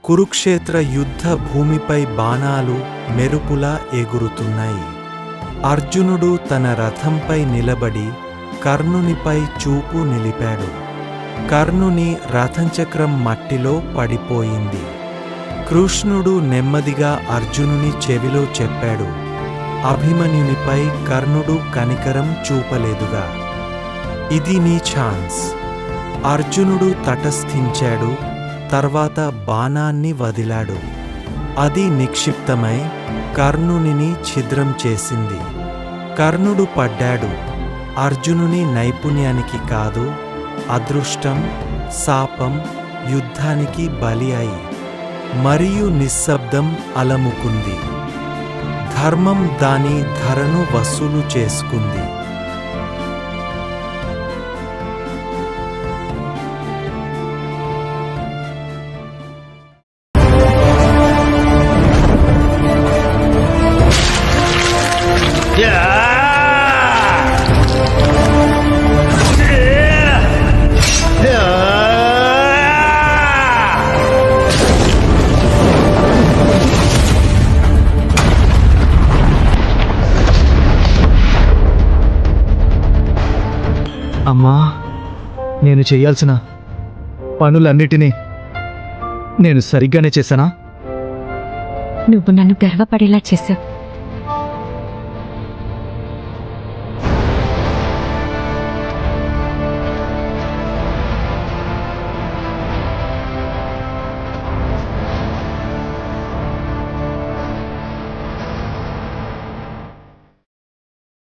కురుక్షేత్ర యుద్ధ భూమిపై బాణాలు మెరుపులా ఎగురుతున్నాయి. అర్జునుడు తన రథంపై నిలబడి కర్ణునిపై చూపు నిలిపాడు. కర్ణుని రథంచక్రం మట్టిలో పడిపోయింది. కృష్ణుడు నెమ్మదిగా అర్జునుని చెవిలో చెప్పాడు, అభిమన్యునిపై కర్ణుడు కనికరం చూపలేదుగా. ఇది నీ ఛాన్స్. అర్జునుడు తటస్థించాడు. తర్వాత బాణాన్ని వదిలాడు. అది నిక్షిప్తమై కర్ణునిని ఛిద్రం చేసింది. కర్ణుడు పడ్డాడు. అర్జునుని నైపుణ్యానికి కాదు, అదృష్టం, శాపం యుద్ధానికి బలి అయి మరియు నిశ్శబ్దం అలముకుంది. ధర్మం దాని ధరను వసూలు చేసుకుంది. అమ్మా, నేను చేయాల్సిన పనులన్నిటినీ నేను సరిగ్గానే చేశానా? నువ్వు నన్ను గర్వపడేలా చేశావు.